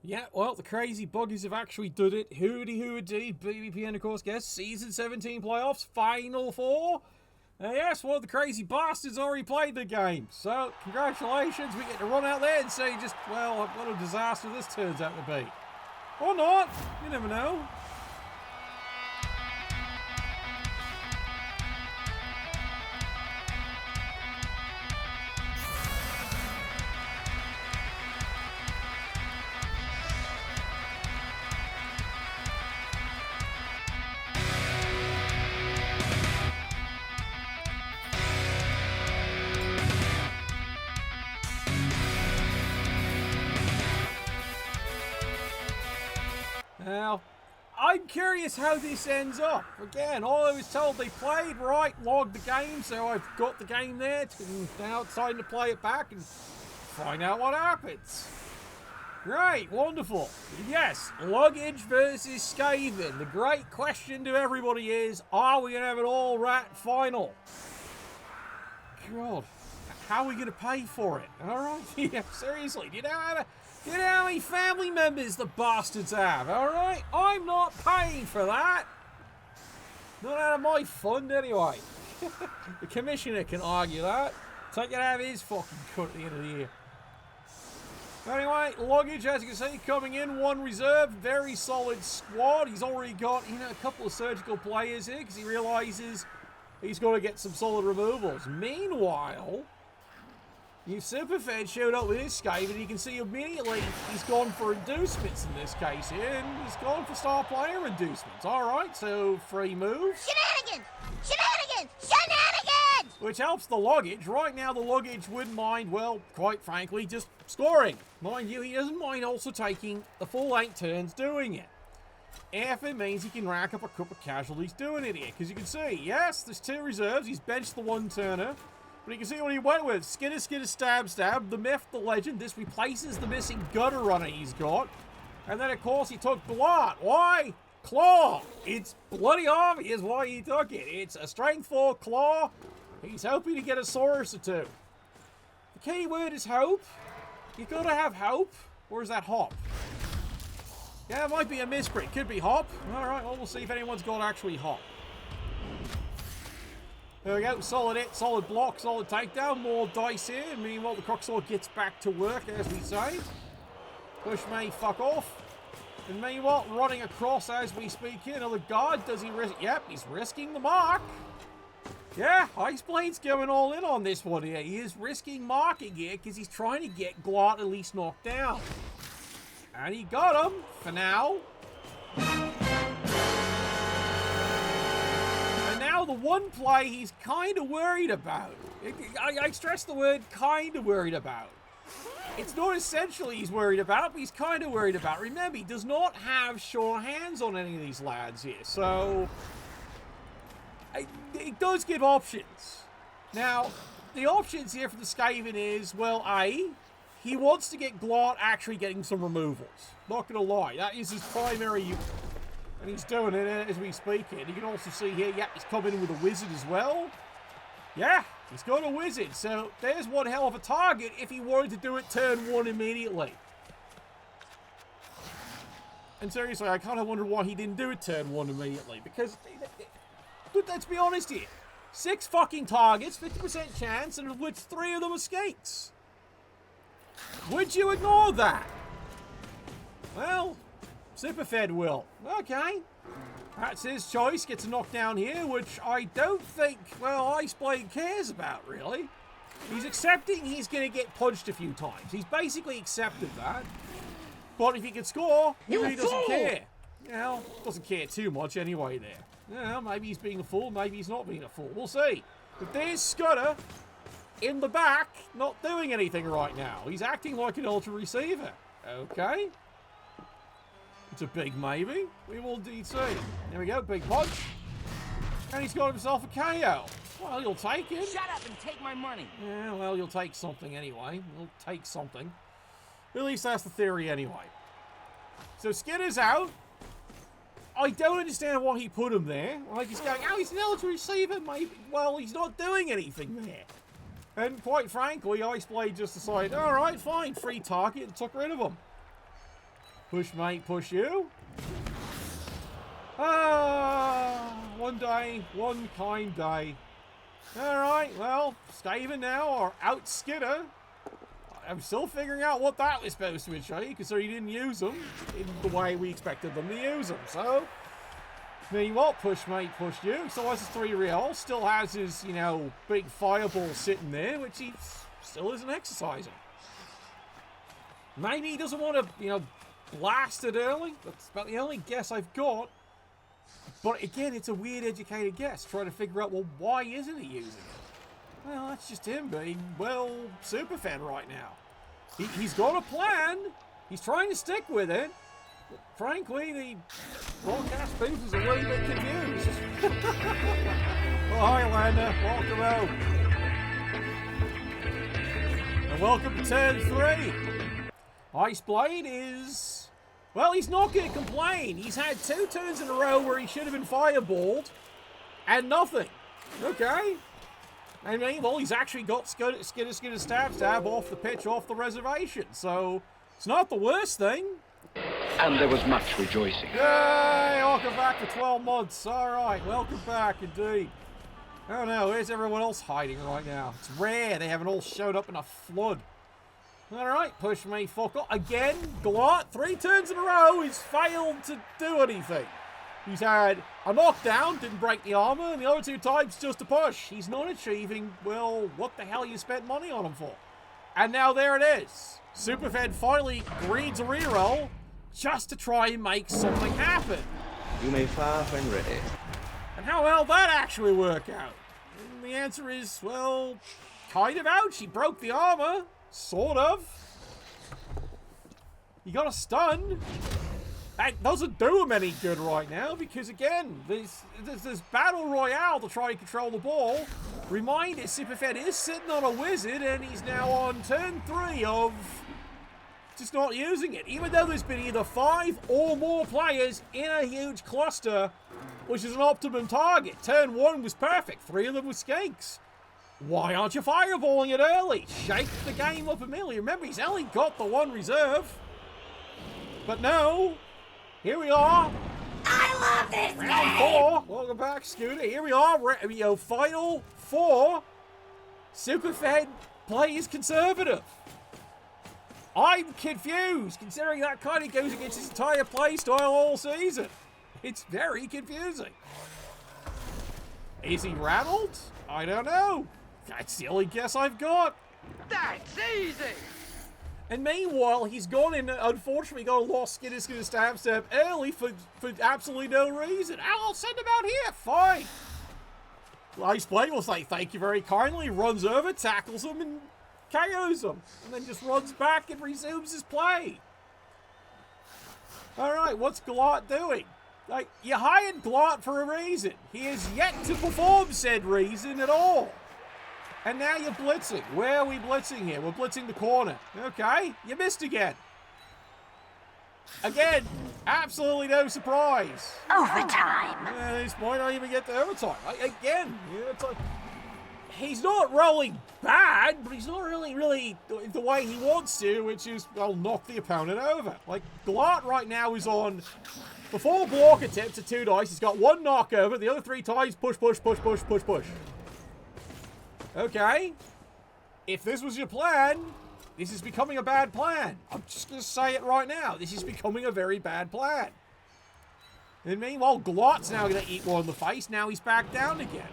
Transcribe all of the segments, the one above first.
Yeah, well, the crazy buggies have actually done it. Hooty, BBPN, of course, guess. Season 17 playoffs, Final Four. Yes, one of the crazy bastards already played the game. So, congratulations, we get to run out there and say just, well, what a disaster this turns out to be. Or not, you never know. Now, I'm curious how this ends up. Again, all I was told, they played, right, logged the game, so I've got the game there. Now it's time to play it back and find out what happens. Great, wonderful. Yes, Luggage versus Skaven. The great question to everybody is, are we going to have an all-rat final? God, how are we going to pay for it? All right, yeah, seriously, do you know how many family members the bastards have, alright? I'm not paying for that. Not out of my fund, anyway. The commissioner can argue that. Take it out of his fucking cut at the end of the year. Anyway, Luggage, as you can see, coming in, one reserve, very solid squad. He's already got, a couple of surgical players here because he realises he's got to get some solid removals. Meanwhile, New Superfed showed up with his Skaven, and you can see immediately he's gone for inducements in this case here, and he's gone for star player inducements. Alright, so free moves. Shenanigans! Shenanigans! Shenanigans! Which helps the Luggage. Right now the Luggage wouldn't mind, well, quite frankly, just scoring. Mind you, he doesn't mind also taking the full 8 turns doing it. If it means he can rack up a couple of casualties doing it here. Because you can see, yes, there's 2 reserves, he's benched the 1-turner. But you can see what he went with. Skinner, stab. The myth, the legend. This replaces the missing gutter runner he's got. And then, of course, he took Blart. Why? Claw. It's bloody obvious why he took it. It's a strength 4 claw. He's hoping to get a Saurus or 2. The key word is hope. You gotta have hope. Or is that hop? Yeah, it might be a misprint. Could be hop. Alright, well, we'll see if anyone's got actually hop. There we go, solid hit, solid block, solid takedown, more dice here. Meanwhile, the Crocsword gets back to work, as we say. Push may fuck off. And meanwhile, running across as we speak here. Another guard, does he risk? Yep, he's risking the mark. Yeah, Iceblade's going all in on this one here. He is risking marking here because he's trying to get Glart at least knocked down. And he got him, for now. The one play he's kind of worried about. I stress the word kind of worried about. It's not essentially he's worried about, but he's kind of worried about. Remember, he does not have sure hands on any of these lads here, so it does give options. Now, the options here for the Skaven is, well, A, he wants to get Glart actually getting some removals. Not gonna lie, that is his primary. And he's doing it as we speak here. You can also see here, yeah, he's coming in with a wizard as well. Yeah, he's got a wizard. So there's one hell of a target if he wanted to do it turn 1 immediately. And seriously, I kind of wonder why he didn't do it turn 1 immediately. Because, but let's be honest here. 6 fucking targets, 50% chance, and of which 3 of them are skates. Would you ignore that? Well, Superfed will. Okay. That's his choice. Gets a knockdown here, which I don't think, well, Iceblade cares about, really. He's accepting he's going to get punched a few times. He's basically accepted that. But if he can score, he really doesn't care. Well, doesn't care too much anyway there. Yeah, maybe he's being a fool, maybe he's not being a fool. We'll see. But there's Scudder in the back, not doing anything right now. He's acting like an ultra receiver. Okay. It's a big maybe. We will indeed see. There we go, big punch. And he's got himself a KO. Well, he'll take it. Shut up and take my money. Yeah, well, you'll take something anyway. He'll take something. At least that's the theory anyway. So Skinner's out. I don't understand why he put him there. Like, he's going, oh, he's an eligible receiver, maybe. Well, he's not doing anything there. And quite frankly, Iceblade just decided, alright, fine, free target, and took rid of him. Push, mate, push you. One day, one kind day. Alright, well, Skaven now are out Skidder. I'm still figuring out what that was supposed to achieve, because he didn't use them in the way we expected them to use them. So, meanwhile, push, mate, push you. Still has his 3 real, still has his, you know, big fireball sitting there, which he still isn't exercising. Maybe he doesn't want to, you know, blast it early. That's about the only guess I've got. But again, it's a weird educated guess, trying to figure out, well, why isn't he using it? Well, that's just him being, well, super fan right now. He's got a plan. He's trying to stick with it. But frankly, the broadcast booth is a little bit confused. Well, hi, Landa. Welcome out. And welcome to turn 3. Iceblade is... Well, he's not going to complain. He's had 2 turns in a row where he should have been fireballed, and nothing. Okay. I mean, well, he's actually got Skidder, stab off the pitch, off the reservation. So, it's not the worst thing. And there was much rejoicing. Yay! Welcome back for 12 months. All right, welcome back, indeed. Oh no, where's everyone else hiding right now? It's rare they haven't all showed up in a flood. All right, push me, fuck off. Again, Glot, 3 turns in a row, he's failed to do anything. He's had a knockdown, didn't break the armor, and the other 2 times just a push. He's not achieving, well, what the hell you spent money on him for? And now there it is. Superfed finally greeds a reroll just to try and make something happen. You may fire when ready. And how well that actually work out? And the answer is, well, kind of out. She broke the armor. Sort of. You got a stun. That doesn't do him any good right now because, again, there's this battle royale to try and control the ball. Reminder, Superfed is sitting on a wizard and he's now on turn 3 of just not using it. Even though there's been either 5 or more players in a huge cluster, which is an optimum target. Turn 1 was perfect. 3 of them were skanks. Why aren't you fireballing it early? Shake the game up immediately. Remember, he's only got the 1 reserve. But no. Here we are. I love this Round 4. Welcome back, Scooter. Here we are. Final 4. Superfed plays conservative. I'm confused, considering that kind of goes against his entire play style all season. It's very confusing. Is he rattled? I don't know. That's the only guess I've got. That's easy! And meanwhile, he's gone in, unfortunately, got a lost Skidder stab early for absolutely no reason. I'll send him out here. Fine. Iceblade will say thank you very kindly, runs over, tackles him, and KOs him. And then just runs back and resumes his play. Alright, what's Glot doing? Like, you hired Glot for a reason. He has yet to perform said reason at all. And now you're blitzing. Where are we blitzing here? We're blitzing the corner. Okay, you missed again. Again, absolutely no surprise. Overtime. This might not even get to overtime. Again, it's like, he's not rolling bad, but he's not really the way he wants to, which is, well, knock the opponent over. Like, Glot right now is on... The 4 block attempts at 2 dice. He's got 1 knockover. The other 3 times push. Okay. If this was your plan, this is becoming a bad plan. I'm just going to say it right now. This is becoming a very bad plan. And meanwhile, Glot's now going to eat 1 in the face. Now he's back down again.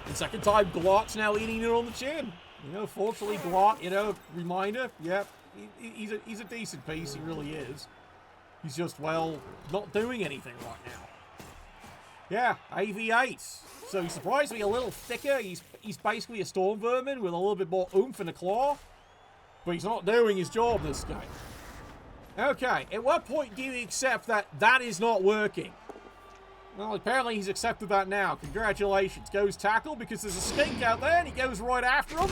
And second time, Glot's now eating it on the chin. You know, fortunately, Glot, you know, reminder, yep, he's a decent piece. He really is. He's just, well, not doing anything right now. Yeah, AV8. So he's surprisingly a little thicker. He's basically a storm vermin with a little bit more oomph in the claw. But he's not doing his job this game. Okay, at what point do you accept that that is not working? Well, apparently he's accepted that now. Congratulations. Goes tackle because there's a skink out there and he goes right after him.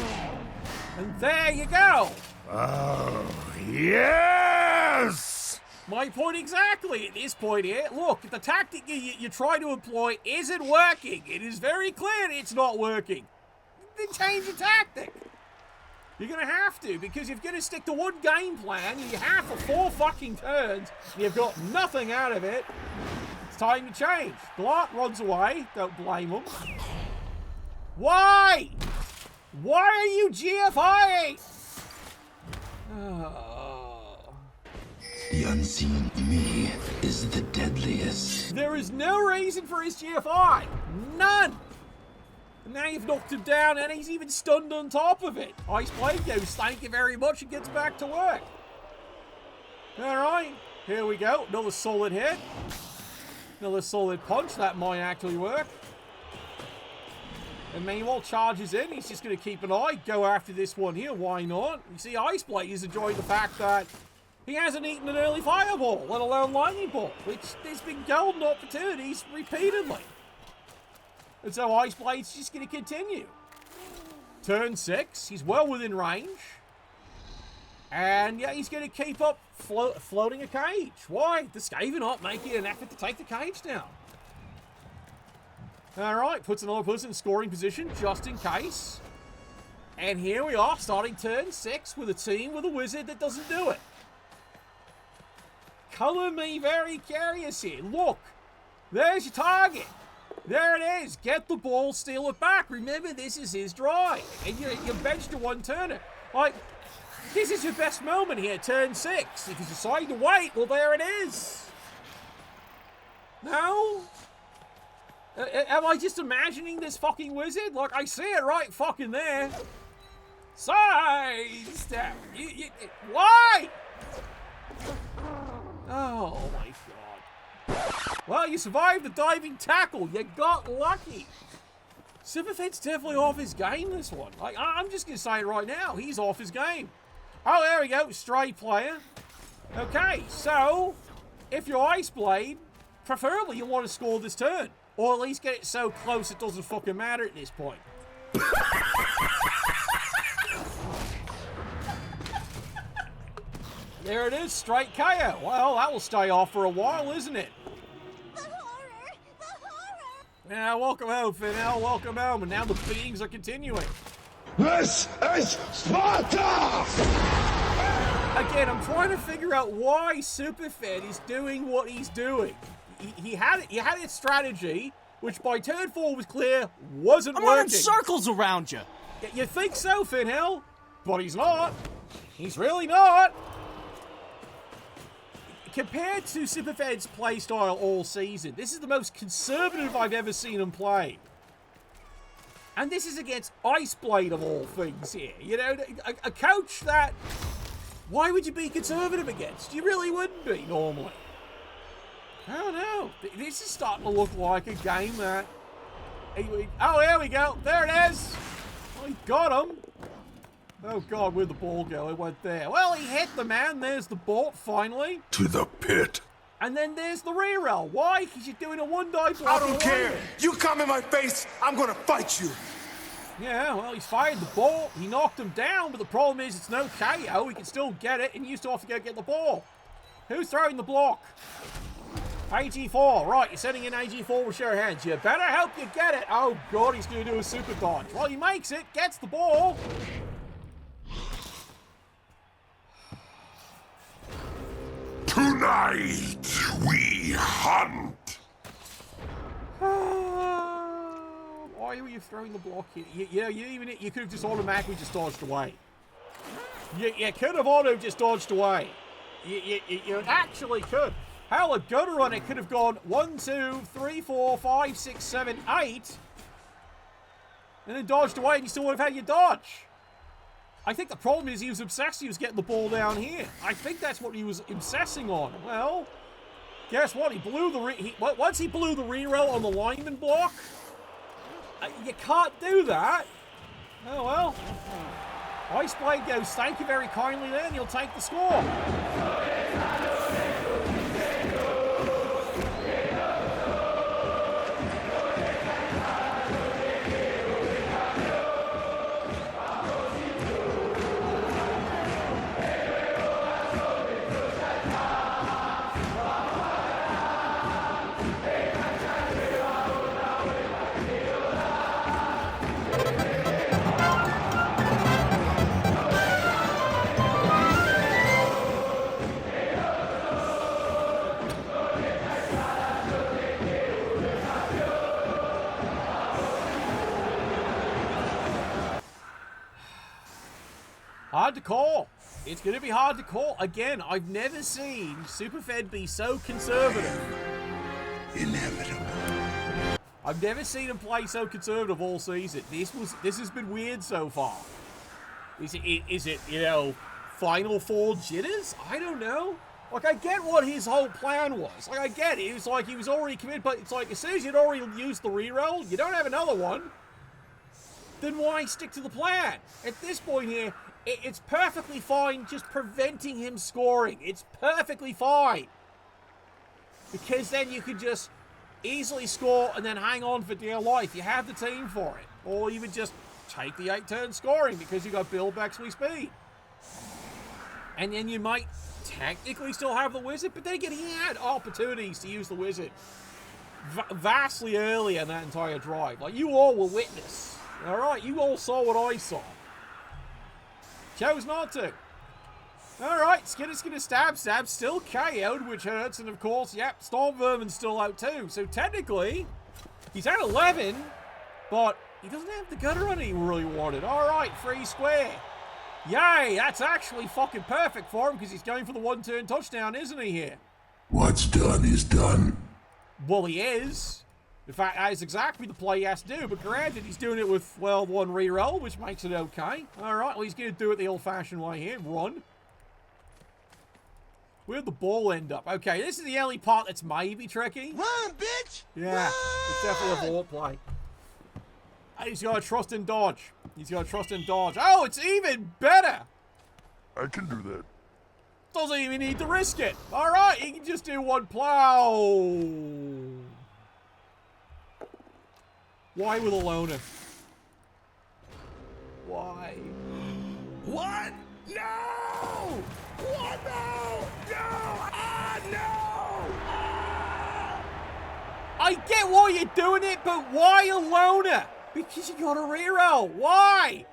And there you go. Oh, yes! My point exactly at this point here. Look, the tactic you try to employ isn't working. It is very clear it's not working. Then change the tactic. You're going to have to, because if you're going to stick to one game plan, you have for 4 fucking turns, and you've got nothing out of it, it's time to change. Glart runs away. Don't blame him. Why? Why are you GFIing? Oh. The unseen me is the deadliest. There is no reason for his GFI. None. And now you've knocked him down, and he's even stunned on top of it. Ice Blade goes, thank you very much, and gets back to work. Alright, here we go. Another solid hit. Another solid punch. That might actually work. And meanwhile, charges in. He's just going to keep an eye. Go after this one here. Why not? You see, Ice Blade is enjoying the fact that he hasn't eaten an early fireball, let alone lightning bolt, which there's been golden opportunities repeatedly. And so Ice Blade's just going to continue. Turn 6. He's well within range. And yeah, he's going to keep up floating a cage. Why? The Skaven aren't making an effort to take the cage down. Alright, puts another person in scoring position just in case. And here we are, starting turn 6 with a team with a wizard that doesn't do it. Color me very curious here. Look, there's your target. There it is. Get the ball, steal it back. Remember, this is his drive. And you benched a one-turner. Like, this is your best moment here, turn 6. If you decide to wait, well, there it is. No? Am I just imagining this fucking wizard? Like, I see it right fucking there. Side step. Why? Oh, my God. Well, you survived the diving tackle. You got lucky. Superfed's definitely off his game, this one. Like, I'm just going to say it right now. He's off his game. Oh, there we go. Stray player. Okay, so if you're Ice Blade, preferably you want to score this turn. Or at least get it so close it doesn't fucking matter at this point. There it is, straight KO. Well, that will stay off for a while, isn't it? The horror! The horror! Yeah, welcome home, Finel. Welcome home. And now the beatings are continuing. This is Sparta! Again, I'm trying to figure out why Superfed is doing what he's doing. He had its strategy, which by turn 4 was clear wasn't working. I'm running circles around you. You think so, Finhell? But he's not. He's really not. Compared to Superfed's playstyle all season, this is the most conservative I've ever seen him play. And this is against Ice Blade of all things here. You know, a coach that... Why would you be conservative against? You really wouldn't be, normally. I don't know. This is starting to look like a game that... Oh, there we go. There it is. Oh, he got him. Oh, God, where'd the ball go? It went there. Well, he hit the man. There's the bolt, finally. To the pit. And then there's the reroll. Why? Because you're doing a one-die block. I don't care. You come in my face, I'm gonna fight you. Yeah, well, he's fired the ball. He knocked him down, but the problem is it's no KO. He can still get it, and you still have to go get the ball. Who's throwing the block? AG4. Right, you're sending in AG4 with show hands. You better help you get it. Oh, God, he's going to do a super dodge. Well, he makes it, gets the ball. Tonight we hunt. Why were you throwing the block here? You could have just automatically just dodged away. You could have auto just dodged away. You actually could. Hell, a gutter run, it could have gone 1, 2, 3, 4, 5, 6, 7, 8. And then dodged away and you still would have had your dodge. I think the problem is he was obsessed he was getting the ball down here. I think that's what he was obsessing on. Well, guess what? He blew the once he blew the reroll on the lineman block, you can't do that. Oh, well. Ice Blade goes, thank you very kindly then. You'll take the score. hard to call. It's going to be hard to call. Again, I've never seen Superfed be so conservative. Inevitable. I've never seen him play so conservative all season. This has been weird so far. Is it you know, Final Four jitters? I don't know. Like, I get what his whole plan was. Like, I get it. It was like he was already committed, but it's like, as soon as you'd already used the reroll, you don't have another one, then why stick to the plan? At this point here, it's perfectly fine just preventing him scoring. It's perfectly fine. Because then you could just easily score and then hang on for dear life. You have the team for it. Or you would just take the 8-turn scoring because you got Bill Bexley speed. And then you might technically still have the wizard, but then again, he had opportunities to use the wizard vastly early in that entire drive. Like, you all were witness. Alright, you all saw what I saw. Chose not to. Alright, Skinner stab, still KO'd, which hurts, and of course, yep, Storm Vermin's still out too. So technically, he's at 11, but he doesn't have the gutter run he really wanted. Alright, free square. Yay, that's actually fucking perfect for him because he's going for the 1-turn touchdown, isn't he here? What's done is done. Well, he is. In fact, that is exactly the play he has to do, but granted, he's doing it with, well, one reroll, which makes it okay. Alright, well, he's going to do it the old-fashioned way here. Run. Where'd the ball end up? Okay, this is the only part that's maybe tricky. Run, bitch! Yeah, Run! it's definitely a ball play. He's got to trust in dodge. He's got to trust in dodge. Oh, it's even better. I can do that. Doesn't even need to risk it. All right, he can just do one plow. Why with a loner? Why? What? No! What? No! No! Ah, no! Ah! I get why you're doing it, but why a loner? Because you got a reroll. Why?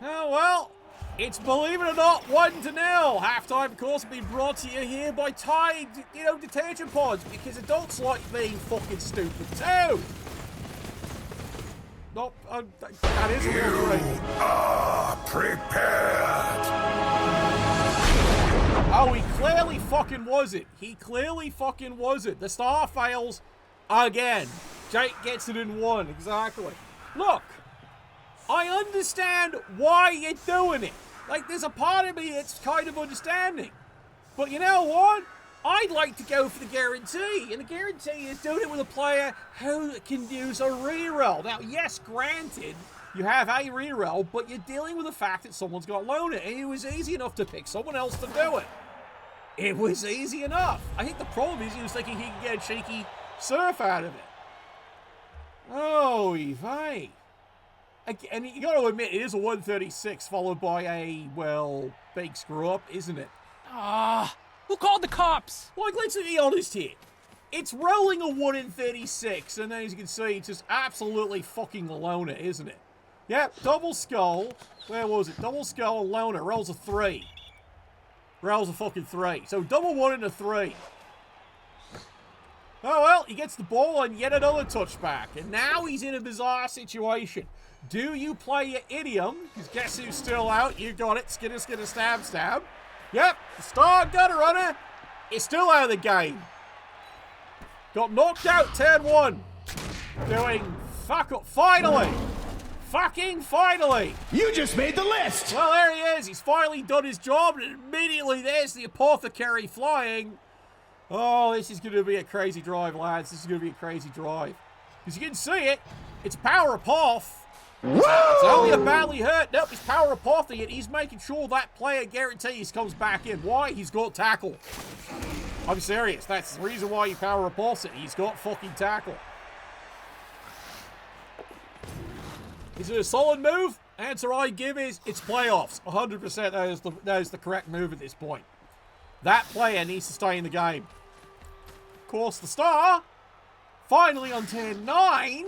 Oh, well, it's, believe it or not, 1-0. Halftime, of course, being brought to you here by Tide, you know, detergent pods, because adults like being fucking stupid too. Nope, that is a real thing. Prepared. Oh, he clearly fucking wasn't. He clearly fucking wasn't. The star fails again. Jake gets it in 1, exactly. Look, I understand why you're doing it. Like, there's a part of me that's kind of understanding. But you know what? I'd like to go for the guarantee. And the guarantee is doing it with a player who can use a reroll. Now, yes, granted, you have a reroll, but you're dealing with the fact that someone's got loner. And it was easy enough to pick someone else to do it. It was easy enough. I think the problem is he was thinking he could get a cheeky surf out of it. Oh, Eve. And you got to admit, it is a 136 followed by a, well, big screw up, isn't it? Who called the cops? Like, let's be honest here. It's rolling a 1 in 36, and then as you can see, it's just absolutely fucking loner, isn't it? Yep, double skull. Where was it? Double skull and loner. Rolls a 3. Rolls a fucking 3. So double 1 and a 3. Oh, well, he gets the ball and yet another touchback. And now he's in a bizarre situation. Do you play your idiom? Because guess who's still out? You got it. Skinner, stab. Yep, the star gutter runner is still out of the game. Got knocked out, turn 1. Doing fuck up. Finally. Fucking finally. You just made the list! Well, there he is. He's finally done his job. And immediately there's the apothecary flying. Oh, this is going to be a crazy drive, lads. This is going to be a crazy drive. Because you can see it. It's power apoth. It's only a badly hurt. Nope, he's power apothing it. He's making sure that player guarantees comes back in. Why? He's got tackle. I'm serious. That's the reason why he power apoths it. He's got fucking tackle. Is it a solid move? Answer I give is it's playoffs. 100% that is the correct move at this point. That player needs to stay in the game. Of course, the star, finally on turn 9,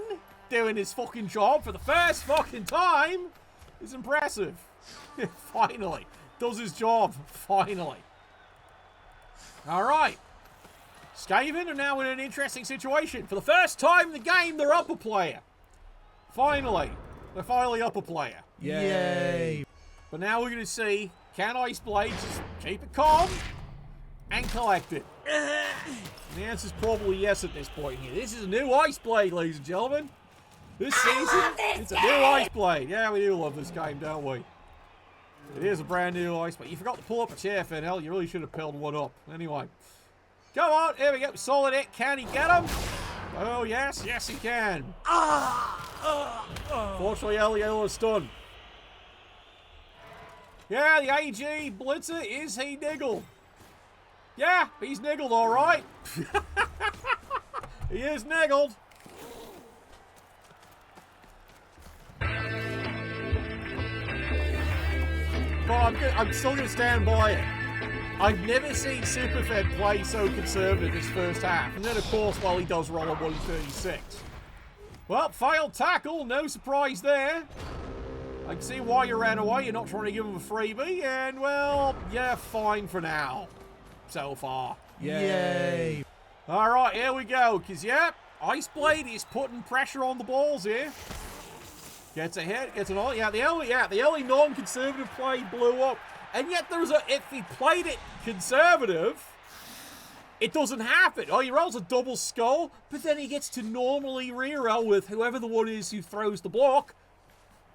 doing his fucking job for the first fucking time, is impressive. Finally. Does his job. Finally. Alright. Skaven are now in an interesting situation. For the first time in the game, they're up a player. Finally. They're finally up a player. Yay. But now we're going to see, can Ice Blade just keep it calm and collect it? And the answer's probably yes at this point here. This is a new Ice Blade, ladies and gentlemen. This season, it's a new Ice Blade. Yeah, we do love this game, don't we? It is a brand new Ice Blade. You forgot to pull up a chair, Fennel. You really should have pulled one up. Anyway. Come on, here we go. Solid hit. Can he get him? Oh, yes. Yes, he can. Fortunately, Elio is stunned. Yeah, the AG Blitzer, is he niggled? Yeah, he's niggled, all right. He is niggled. But I'm still going to stand by it. I've never seen Superfed play so conservative this first half. And then, of course, while he does roll a 136. Well, failed tackle. No surprise there. I can see why you ran away. You're not trying to give him a freebie. And, well, yeah, fine for now. So far. Yay. All right, here we go. Because, yeah, Ice Blade is putting pressure on the balls here. Gets a hit, gets an all. Yeah, the only non-conservative play blew up. And yet if he played it conservative, it doesn't happen. Oh, he rolls a double skull, but then he gets to normally reroll with whoever the one is who throws the block,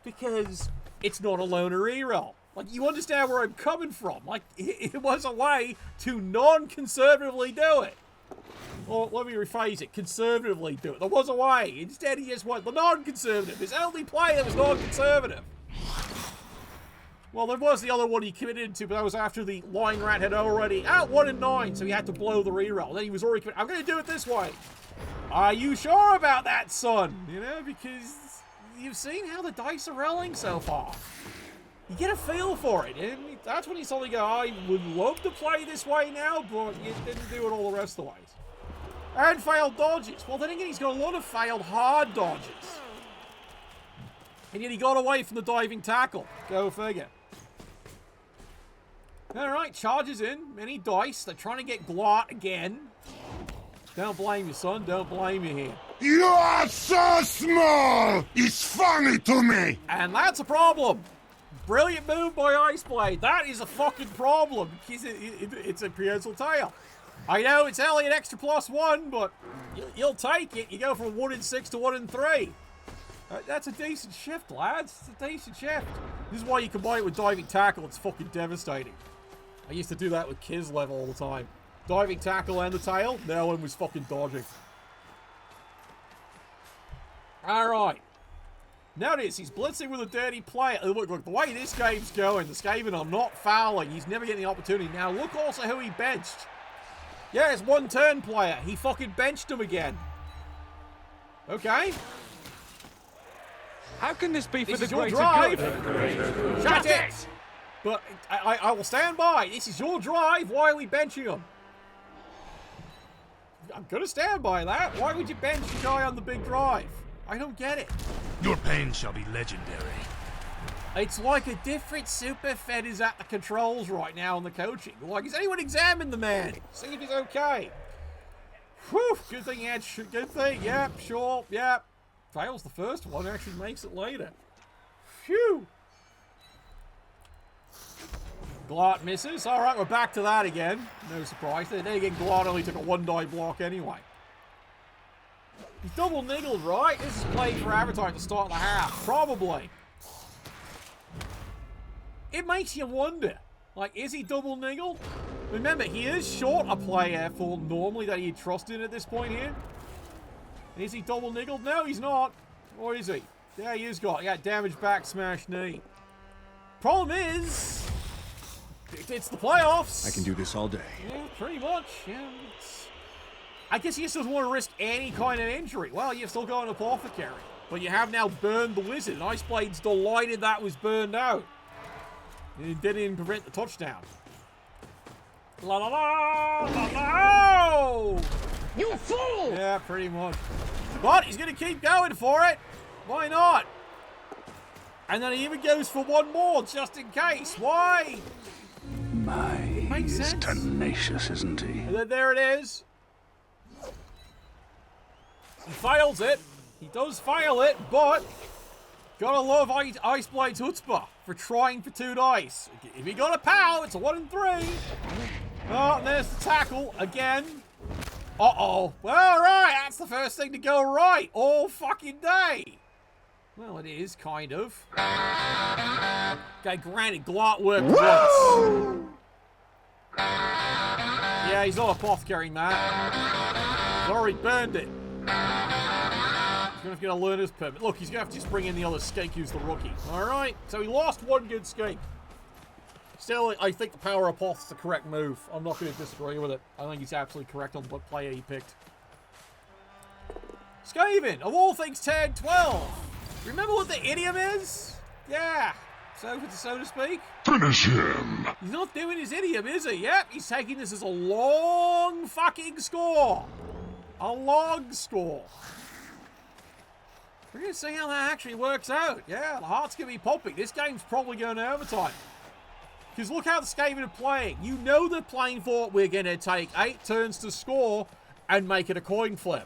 because it's not a loner reroll. Like, you understand where I'm coming from. Like, it was a way to non-conservatively do it. Or let me rephrase it, conservatively do it. There was a way. Instead, he just went the non-conservative. His only play that was non-conservative. Well, there was the other one he committed to, but that was after the Line Rat had already out 1-9, so he had to blow the reroll. Then he was already committed. I'm going to do it this way. Are you sure about that, son? You know, because you've seen how the dice are rolling so far. You get a feel for it, and that's when you suddenly go, I would love to play this way now, but you didn't do it all the rest of the ways. And failed dodges. Well, then again, he's got a lot of failed hard dodges. And yet he got away from the diving tackle. Go figure. Alright, charges in. Many dice. They're trying to get Glart again. Don't blame you, son. Don't blame you here. You are so small! It's funny to me! And that's a problem. Brilliant move by Ice Blade. That is a fucking problem. It's a prehensile tail. I know it's only an extra +1, but you'll take it. You go from 1-6 to 1-3. That's a decent shift, lads. It's a decent shift. This is why you combine it with diving tackle. It's fucking devastating. I used to do that with Kislev all the time. Diving tackle and the tail. No one was fucking dodging. Alright. Notice, he's blitzing with a dirty play. Look, the way this game's going, the Skaven are not fouling. He's never getting the opportunity. Now, look also who he benched. Yeah, it's one turn player. He fucking benched him again. Okay. How can this be for This the is your greater drive. good? Shut it! But I will stand by. This is your drive. Why are we benching him? I'm going to stand by that. Why would you bench a guy on the big drive? I don't get it. Your pain shall be legendary. It's like a different super fed is at the controls right now in the coaching. Like, has anyone examined the man? See if he's okay. Whew, good thing he had, good thing. Yep, sure, yep. Fails the first one, actually makes it later. Phew. Glart misses. All right, we're back to that again. No surprise. Then again, Glart only took a 1-die block anyway. He's double niggled, right? This is played for advertising to start the half. Probably. It makes you wonder. Like, is he double niggled? Remember, he is short a player for normally that he'd trust in at this point here. Is he double niggled? No, he's not. Or is he? Yeah, he is got. Yeah, damage back, smash knee. Problem is, it's the playoffs. I can do this all day. Yeah, pretty much. Yeah, I guess he just doesn't want to risk any kind of injury. Well, you've still got an Apothecary. But you have now burned the Wizard. And Ice Blade's delighted that was burned out. And it didn't even prevent the touchdown. La la la la la! You fool! Yeah, pretty much. But he's going to keep going for it. Why not? And then he even goes for one more, just in case. Why? Makes He's sense. tenacious, isn't he? And then there it is. He fails it. He does fail it, but Gotta love Ice Blade's chutzpah for trying for 2 dice. If he got a POW, it's a 1 and 3. Oh, and there's the tackle again. Uh-oh. Well, right, that's the first thing to go right all fucking day. Well, it is, kind of. Okay, granted, Glot worked once. Yeah, he's not apothecary, man. He's already burned it. He's going to learn his permit. Look, he's going to have to just bring in the other skate who's the rookie. Alright, so he lost 1 good skate. Still, I think the power apoth is the correct move. I'm not going to disagree with it. I think he's absolutely correct on what player he picked. Skaven, of all things, turn 12. Remember what the idiom is? Yeah, so to speak. Finish him! He's not doing his idiom, is he? Yep, he's taking this as a long fucking score. A long score. We're going to see how that actually works out. Yeah, the heart's going to be popping. This game's probably going to overtime. Because look how the Skaven are playing. You know they're playing for we're going to take 8 turns to score and make it a coin flip.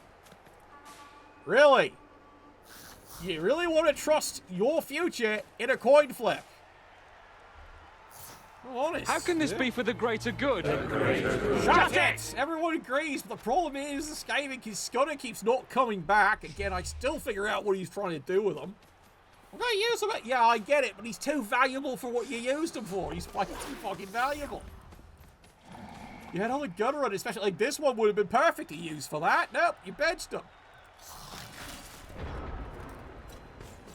Really? You really want to trust your future in a coin flip? I'm honest. How can this be for the greater good? Shut it! Everyone agrees, but the problem is the Skaven Scudder keeps not coming back. Again, I still figure out what he's trying to do with him. I'm going to use him. Yeah, I get it, but he's too valuable for what you used him for. He's fucking too fucking valuable. You had all the gunner on it, especially like this one would have been perfect to use for that. Nope, you benched him.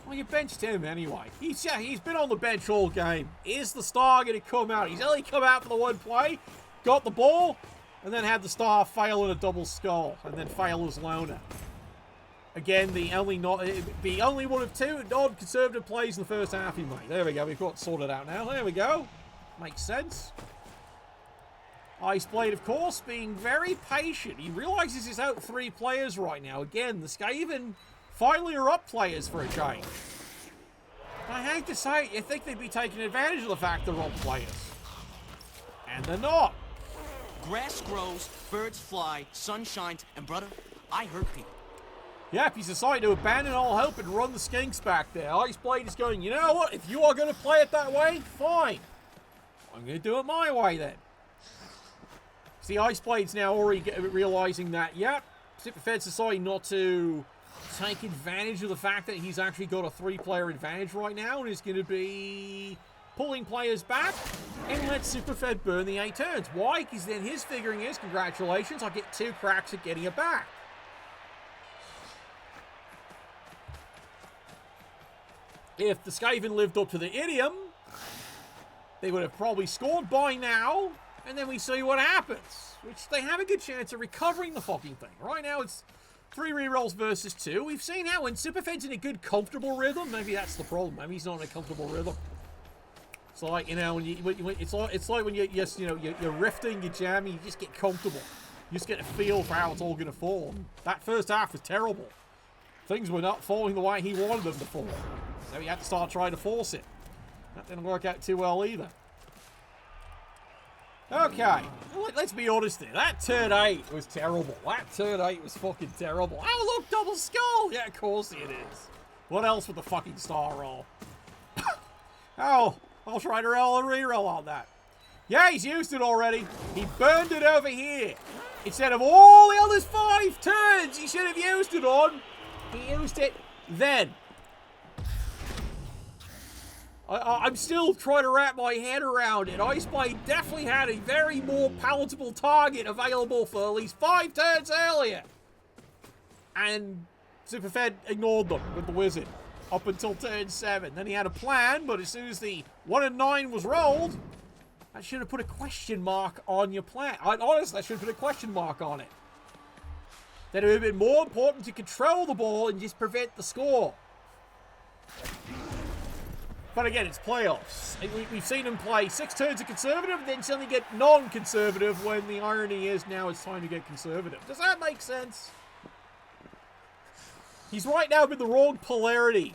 Well, you benched him anyway. He's been on the bench all game. Is the star going to come out? He's only come out for the 1 play, got the ball, and then had the star fail in a double skull, and then fail as loner. Again, the only one of 2 non-conservative plays in the first half he made. There we go. We've got it sorted out now. There we go. Makes sense. Ice Blade, of course, being very patient. He realizes he's out 3 players right now. Again, the Skaven finally are up players for a change. I hate to say it, you think they'd be taking advantage of the fact they're up players. And they're not. Grass grows, birds fly, sun shines, and brother, I hurt people. Yep, he's decided to abandon all hope and run the skinks back there. Ice Blade is going, you know what? If you are going to play it that way, fine. I'm going to do it my way then. See, Ice Blade's now already realizing that, yep, Superfed's deciding not to take advantage of the fact that he's actually got a 3-player advantage right now and is going to be pulling players back and let Superfed burn the 8 turns. Why? Because then his figuring is, congratulations, I'll get 2 cracks at getting it back. If the Skaven lived up to the idiom, they would have probably scored by now, and then we see what happens. Which they have a good chance of recovering the fucking thing. Right now it's 3 rerolls versus 2. We've seen how when Superfed's in a good, comfortable rhythm, maybe that's the problem. Maybe he's not in a comfortable rhythm. It's like, you know, it's like when you're riffing, you're jamming, you just get comfortable. You just get a feel for how it's all going to fall. That first half was terrible. Things were not falling the way he wanted them to fall. So he had to start trying to force it. That didn't work out too well either. Okay, let's be honest here. That turn 8 was terrible. That turn 8 was fucking terrible. Oh, look, double skull! Yeah, of course it is. What else with the fucking star roll? Oh, I'll try to roll a reroll on that. Yeah, he's used it already. He burned it over here. Instead of all the other 5 turns he should have used it on, he used it then. I'm still trying to wrap my head around it. Ice Blade definitely had a very more palatable target available for at least 5 turns earlier. And Superfed ignored them with the wizard up until turn 7. Then he had a plan, but as soon as the 1 and 9 was rolled, that should have put a question mark on your plan. Honestly, that should have put a question mark on it. That it would have been more important to control the ball and just prevent the score. But again, it's playoffs. We've seen him play 6 turns of conservative, then suddenly get non-conservative when the irony is now it's time to get conservative. Does that make sense? He's right now been the wrong polarity.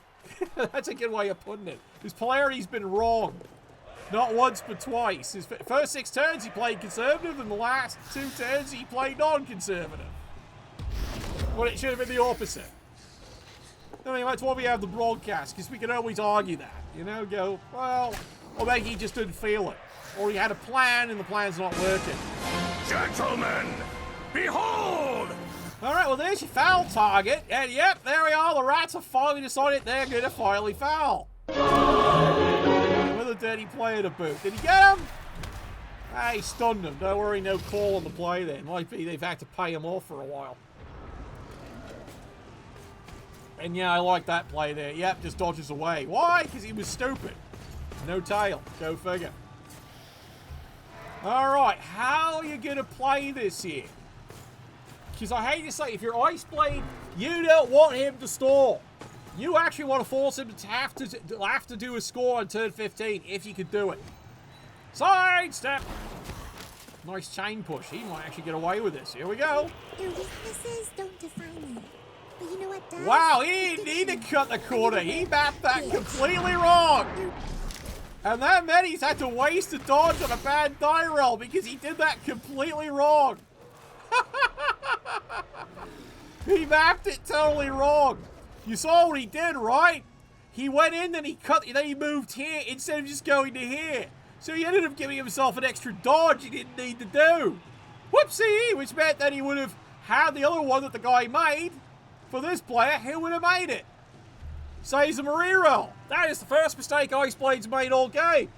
That's a good way of putting it. His polarity's been wrong. Not once, but twice. His first 6 turns he played conservative, and the last 2 turns he played non-conservative. Well, it should have been the opposite. I mean, that's why we have the broadcast, because we can always argue that. You know, go, well, or maybe he just didn't feel it. Or he had a plan and the plan's not working. Gentlemen, behold! Alright, well, there's your foul target. And yep, there we are. The Rats have finally decided they're going to finally foul. With a dirty player to boot. Did he get him? Ah, he stunned him. Don't worry, no call on the play then. Might be they've had to pay him off for a while. And yeah, I like that play there. Yep, just dodges away. Why? Because he was stupid. No tail. Go figure. Alright, how are you going to play this here? Because I hate to say, if you're Ice Blade, you don't want him to stall. You actually want to force him to have to do a score on turn 15, if you could do it. Sidestep! Nice chain push. He might actually get away with this. Here we go. Your weaknesses don't define me. But you know what does? Wow, he didn't need to cut the corner. He mapped that completely wrong. And that meant he's had to waste a dodge on a bad die roll because he did that completely wrong. He mapped it totally wrong. You saw what he did, right? He went in, then he moved here instead of just going to here. So he ended up giving himself an extra dodge he didn't need to do. Whoopsie, which meant that he would have had the other one that the guy made. For this player, who would have made it? Saves him a reroll. That is the first mistake Ice Blade's made all game.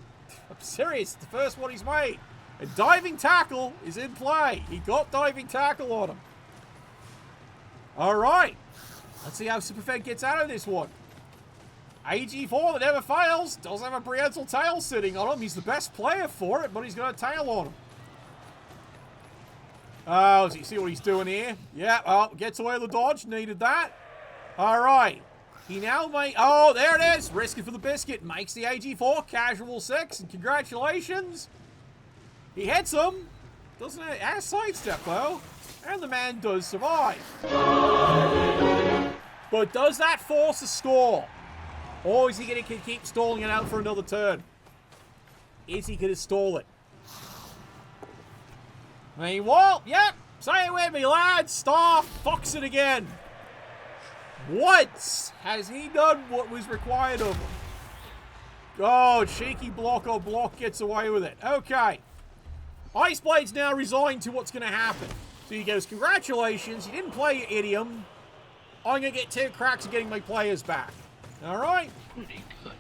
I'm serious, it's the first one he's made. And diving tackle is in play. He got diving tackle on him. Alright. Let's see how Superfed gets out of this one. AG4 that never fails. Does have a prehensile tail sitting on him. He's the best player for it, but he's got a tail on him. Oh, does he see what he's doing here? Yeah, oh, gets away with the dodge. Needed that. Alright. He now may... Oh, there it is. Risking for the biscuit. Makes the AG4. Casual 6. And congratulations. He hits him. Doesn't it? Has sidestep, though. And the man does survive. But does that force a score? Or is he going to keep stalling it out for another turn? Is he going to stall it? Meanwhile, yep. Say it with me, lads. Star fucks it again. Once has he done what was required of him. Oh, cheeky block on block gets away with it. Okay. Ice Blade's now resigned to what's going to happen. So he goes, congratulations, you didn't play your idiom. I'm going to get 2 cracks at getting my players back. Alright? Pretty good.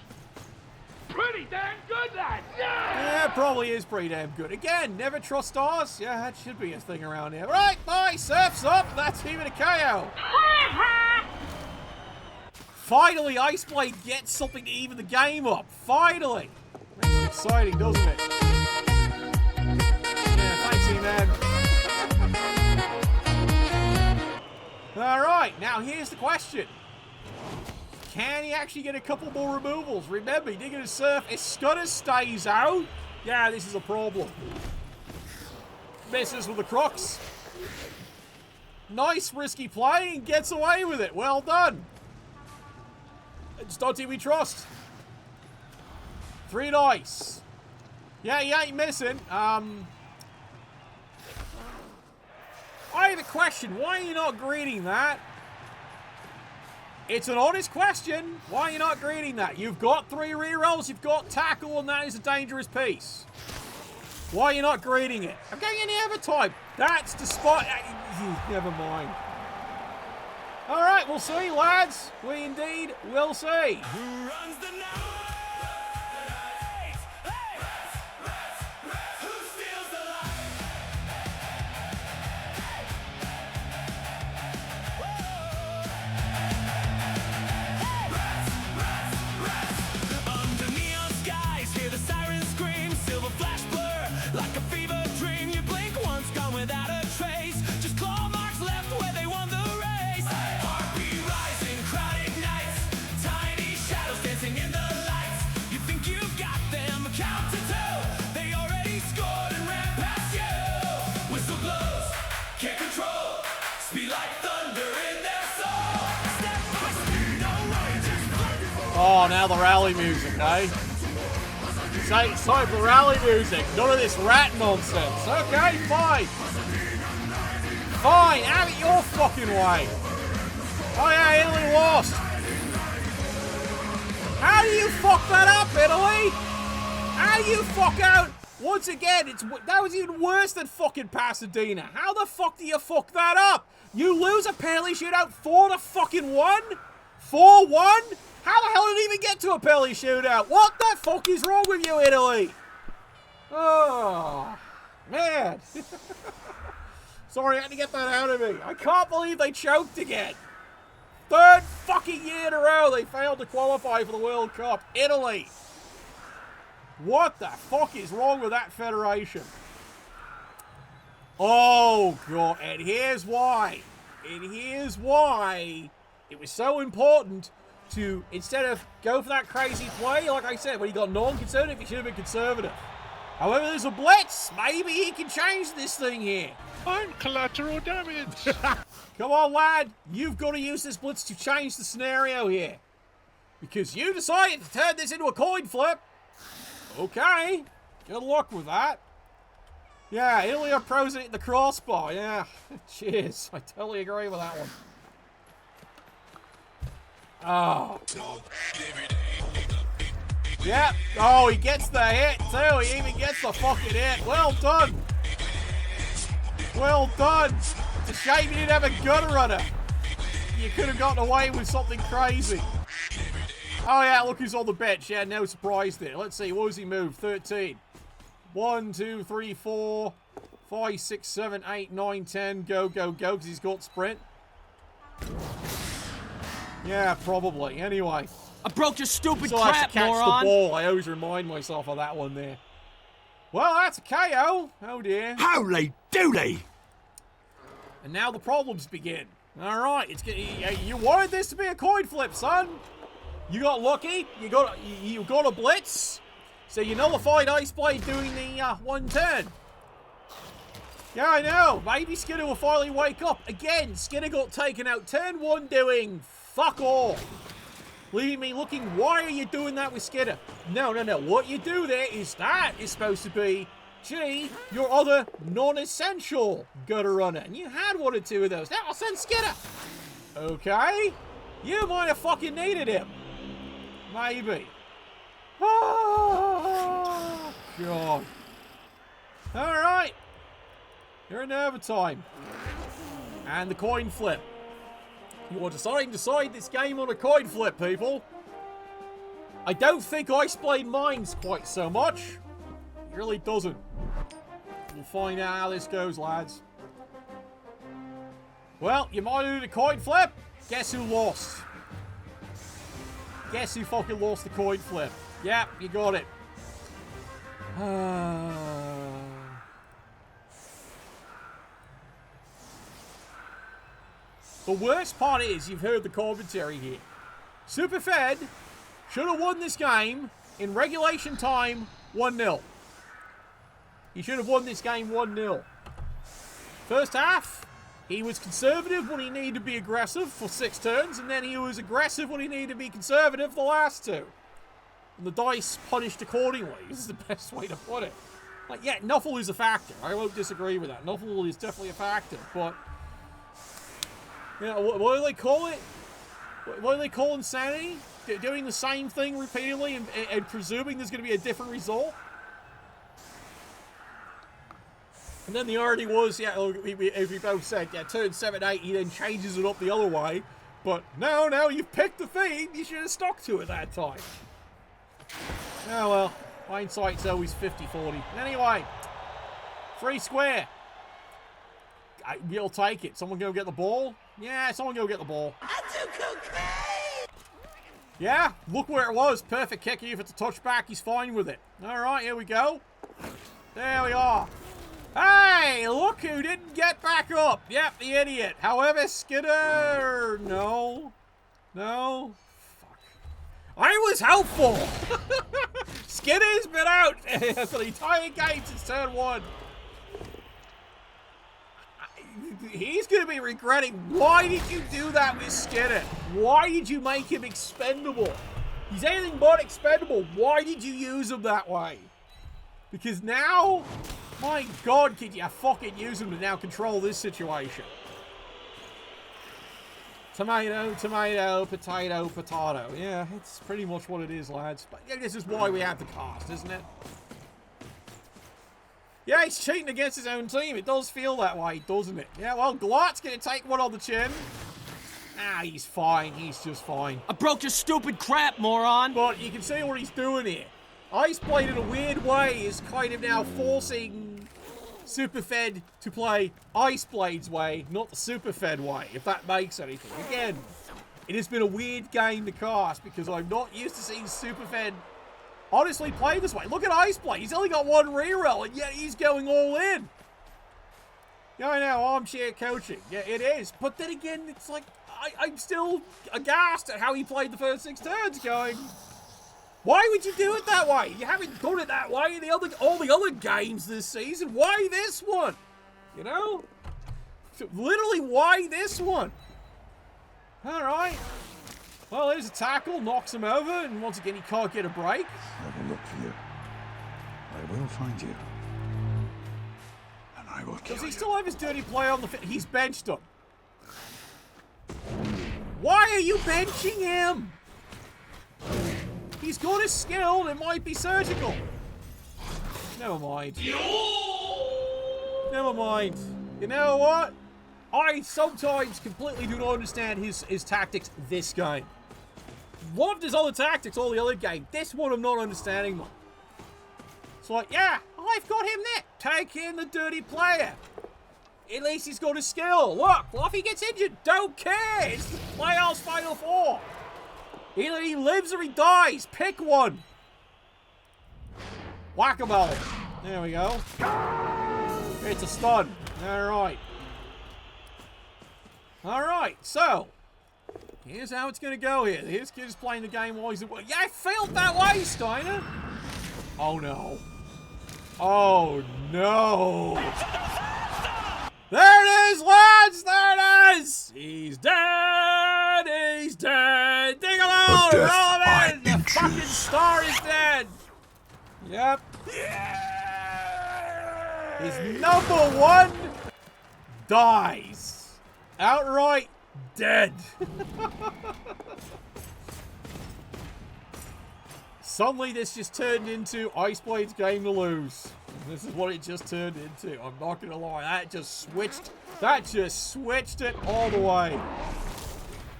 Pretty damn good, lads! Yeah, probably is pretty damn good. Again, never trust stars. Yeah, that should be a thing around here. Right, bye, surf's up. That's even a KO. Finally, Ice Blade gets something to even the game up. Finally. Makes it exciting, doesn't it? Yeah, thanks, E-Man. Alright, now here's the question. Can he actually get a couple more removals? Remember, he did get a surf. If Scudder stays out, yeah, this is a problem. Misses with the Crocs. Nice risky play and gets away with it. Well done. It's Dottie we trust. 3 dice. Yeah, he ain't missing. I have a question. Why are you not greeting that? It's an honest question. Why are you not greeting that? You've got 3 rerolls, you've got tackle, and that is a dangerous piece. Why are you not greeting it? I'm going any other time. That's the spot. Never mind. Alright, we'll see, lads. We indeed will see. Who runs the night? Oh, now the rally music, eh? It's time for rally music. None of this rat nonsense. Okay, fine. Fine, have it your fucking way. Oh yeah, Italy lost. How do you fuck that up, Italy? How do you fuck out? Once again, that was even worse than fucking Pasadena. How the fuck do you fuck that up? You lose a penalty shootout 4-1? 4-1? How the hell did it even get to a penalty shootout? What the fuck is wrong with you, Italy? Oh, man. Sorry, I had to get that out of me. I can't believe they choked again. 3rd fucking year in a row they failed to qualify for the World Cup. Italy. What the fuck is wrong with that federation? Oh, God. And here's why. It was so important to, instead of go for that crazy play, like I said, when he got non-conservative, he should have been conservative. However, there's a blitz. Maybe he can change this thing here. I'm collateral damage. Come on, lad. You've got to use this blitz to change the scenario here. Because you decided to turn this into a coin flip. Okay. Good luck with that. Yeah, Italy are pros at the crossbar. Yeah. Cheers. I totally agree with that one. Oh. Yeah. Oh, he gets the hit, too. He even gets the fucking hit. Well done. Well done. It's a shame you didn't have a gutter runner. You could have gotten away with something crazy. Oh, yeah, look who's on the bench. Yeah, no surprise there. Let's see. What was he moved? 13. 1, 2, 3, 4, 5, 6, 7, 8, 9, 10. Go, go, go, because he's got sprint. Yeah, probably. Anyway. I broke your stupid So I have crap, to catch moron. the ball. I always remind myself of that one there. Well, that's a KO. Oh, dear. Holy dooly! And now the problems begin. All right, you wanted this to be a coin flip, son. You got lucky. You got a blitz. So you nullified Iceblade doing the one turn. Yeah, I know. Maybe Skinner will finally wake up. Again, Skinner got taken out. Turn 1 doing fuck all. Leaving me looking, why are you doing that with Skinner? No. What you do there is that is supposed to be, gee, your other non-essential gutter runner. And you had 1 or 2 of those. Now I'll send Skinner. Okay. You might have fucking needed him. Maybe. Oh, God. All right. You're in overtime. And the coin flip. You are deciding to decide this game on a coin flip, people. I don't think Iceblade minds quite so much. He really doesn't. We'll find out how this goes, lads. Well, you might do the coin flip. Guess who lost? Guess who fucking lost the coin flip? Yep, you got it. The worst part is, you've heard the commentary here. Superfed should have won this game in regulation time 1-0. He should have won this game 1-0. First half, he was conservative when he needed to be aggressive for 6 turns, and then he was aggressive when he needed to be conservative for the last 2. And the dice punished accordingly. This is the best way to put it. Like, yeah, Nuffle is a factor. I won't disagree with that. Nuffle is definitely a factor, but... You know, what do they call it? What do they call insanity? Doing the same thing repeatedly and presuming there's going to be a different result? And then the irony was, yeah, if we both said, yeah, turn 7-8, he then changes it up the other way. But no, you've picked the theme. You should have stuck to it that time. Oh, well. Hindsight's always 50-40. Anyway. Free square. We'll take it. Someone go get the ball? Yeah, someone go get the ball. Yeah, look where it was. Perfect kick. If it's a touchback, he's fine with it. All right, here we go. There we are. Hey, look who didn't get back up. Yep, the idiot. However, Skinner... No. Fuck. I was hopeful. Skinner's been out for the entire game since turn 1. He's going to be regretting, why did you do that with Skinner? Why did you make him expendable? He's anything but expendable. Why did you use him that way? Because now, my God, could you fucking use him to now control this situation? Tomato, tomato, potato, potato. Yeah, it's pretty much what it is, lads. But yeah, this is why we have the cast, isn't it? Yeah, he's cheating against his own team. It does feel that way, doesn't it? Yeah, well, Glart's going to take one on the chin. Ah, he's fine. He's just fine. I broke your stupid crap, moron! But you can see what he's doing here. Iceblade, in a weird way, is kind of now forcing Superfed to play Iceblade's way, not the Superfed way, if that makes anything. Again, it has been a weird game to cast because I'm not used to seeing Superfed honestly play this way. Look at Iceblade. He's only got one reroll, and yet he's going all in. Yeah, I know, armchair coaching. Yeah, it is. But then again, it's like, I'm still aghast at how he played the first 6 turns, going, why would you do it that way? You haven't done it that way in all the other games this season. Why this one? You know? Literally, why this one? All right. Well, there's a tackle, knocks him over, and once again, he can't get a break. I will look for you. I will find you. And I will kill you. Does he still have his dirty play on the He's benched him. Why are you benching him? He's got his skill, and it might be surgical. Never mind. Never mind. You know what? I sometimes completely do not understand his tactics this game. Loved his other tactics all the other game. This one I'm not understanding them. It's like, yeah, I've got him there. Take in the dirty player. At least he's got a skill. Look, well, if he gets injured, don't care. It's the playoffs Final Four. Either he lives or he dies. Pick one. Whack-a-mole. There we go. It's a stun. All right. All right, so here's how it's going to go here. This kid's playing the game while he's... Yeah, I felt that way, Steiner. Oh, no. Oh, no. There it is, lads. There it is. He's dead. He's dead. Ding-a-long. Roll him in. The fucking star is dead. Yep. His number one dies. Outright dead. Suddenly this just turned into Iceblade's game to lose. This is what it just turned into. I'm not gonna lie, that just switched it all the way.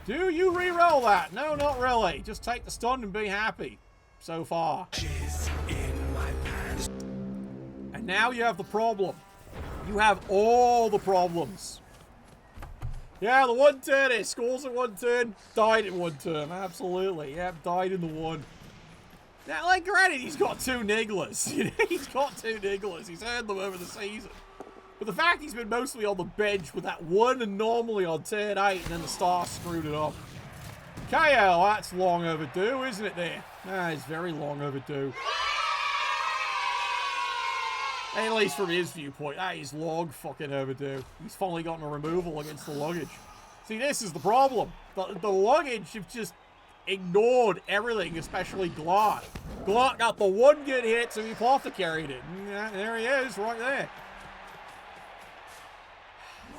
Do you re-roll that? No, not really. Just take the stun and be happy. So far. And now you have the problem. You have all the problems. Yeah, the one turn is scores in one turn, died in one turn. Absolutely. Yep, died in the one. Now, like, granted, he's got 2 nigglers. You know, he's got 2 nigglers. He's earned them over the season. But the fact he's been mostly on the bench with that one anomaly on turn 8 and then the star screwed it up. KO, that's long overdue, isn't it there? That is very long overdue. At least from his viewpoint, that is long fucking overdue. He's finally gotten a removal against the luggage. See, this is the problem. The luggage have just ignored everything, especially Glart. Glart got the one good hit, so he apothecaried it. And there he is, right there.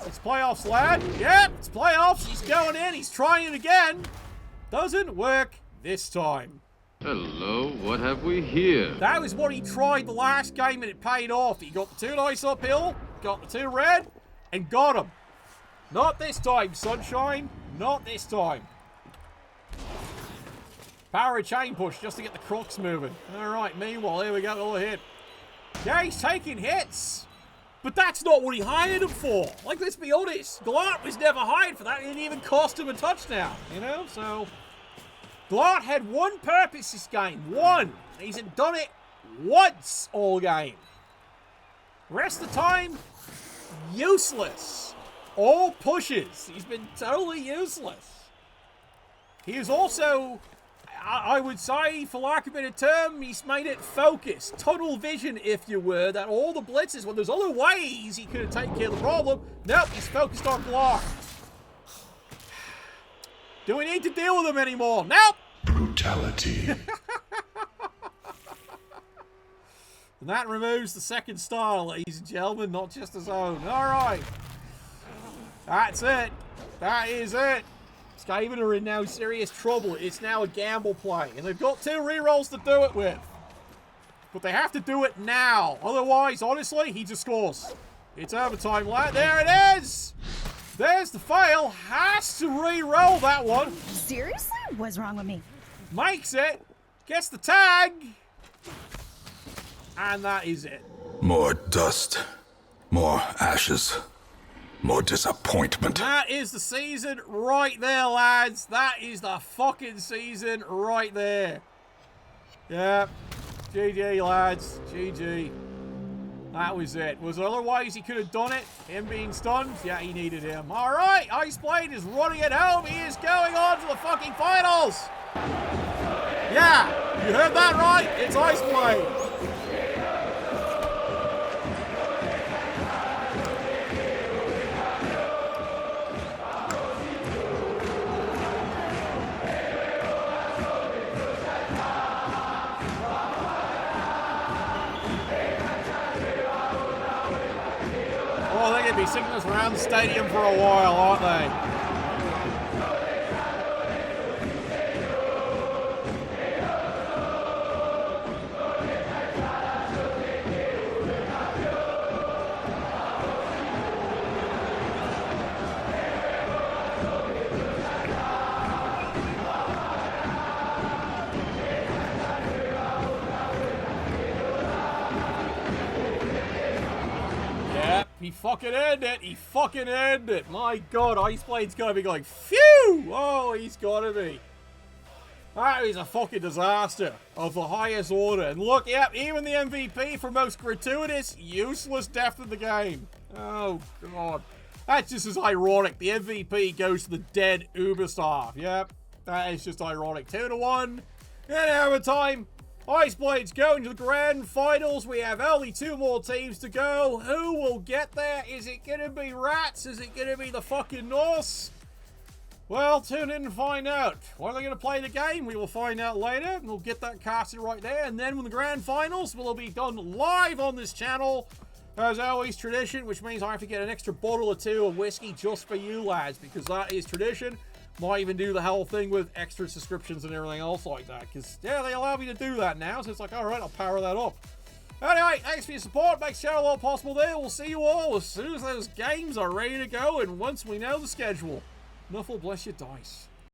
It's playoffs, lad. Yep, it's playoffs. He's going in. He's trying it again. Doesn't work this time. Hello, what have we here? That was what he tried the last game, and it paid off. He got the 2 dice uphill, got the 2 red, and got him. Not this time, Sunshine. Not this time. Power of chain push just to get the crooks moving. All right, meanwhile, here we go, another hit. Yeah, he's taking hits. But that's not what he hired him for. Like, let's be honest. Glart was never hired for that. It didn't even cost him a touchdown, you know? So, Glart had one purpose this game. One. He's done it once all game. Rest of the time, useless. All pushes. He's been totally useless. He is also, I would say, for lack of a better term, he's made it focused. Tunnel vision, if you were, that all the blitzes, when there's other ways he could have taken care of the problem, nope, he's focused on Glart. Do we need to deal with him anymore? Nope! Brutality. And that removes the second star, ladies and gentlemen, not just his own. All right. That's it. That is it. Skaven are in now serious trouble. It's now a gamble play. And they've got 2 rerolls to do it with. But they have to do it now. Otherwise, honestly, he just scores. It's overtime, lad. There it is! There's the fail. Has to re-roll that one. Seriously? What's wrong with me? Makes it. Gets the tag. And that is it. More dust. More ashes. More disappointment. That is the season right there, lads. That is the fucking season right there. Yeah. GG, lads. GG. That was it. Was there other ways he could have done it? Him being stunned? Yeah, he needed him. All right. Iceblade is running it home. He is going on to the fucking finals. Yeah. You heard that right. It's Iceblade. Oh, they're going to be singing us around the stadium for a while, aren't they? He fucking earned it. He fucking earned it. My God, Iceblade's got to be going, phew! Oh, he's got to be. That is a fucking disaster of the highest order. And look, yep, even the MVP for most gratuitous, useless death in the game. Oh, God. That's just as ironic. The MVP goes to the dead Uberstar. Yep, that is just ironic. 2-1 in overtime. Iceblade's going to the grand finals. We have only 2 more teams to go. Who will get there? Is it going to be Rats? Is it going to be the fucking Norse? Well, tune in and find out. When are they going to play the game? We will find out later. And we'll get that casted right there. And then when the grand finals will be done live on this channel, as always, tradition, which means I have to get an extra bottle or 2 of whiskey just for you lads, because that is tradition. Might even do the whole thing with extra subscriptions and everything else like that, because, yeah, they allow me to do that now, so it's like, alright, I'll power that up. Anyway, thanks for your support. Makes the channel all possible there. We'll see you all as soon as those games are ready to go and once we know the schedule. Nuffle, bless your dice.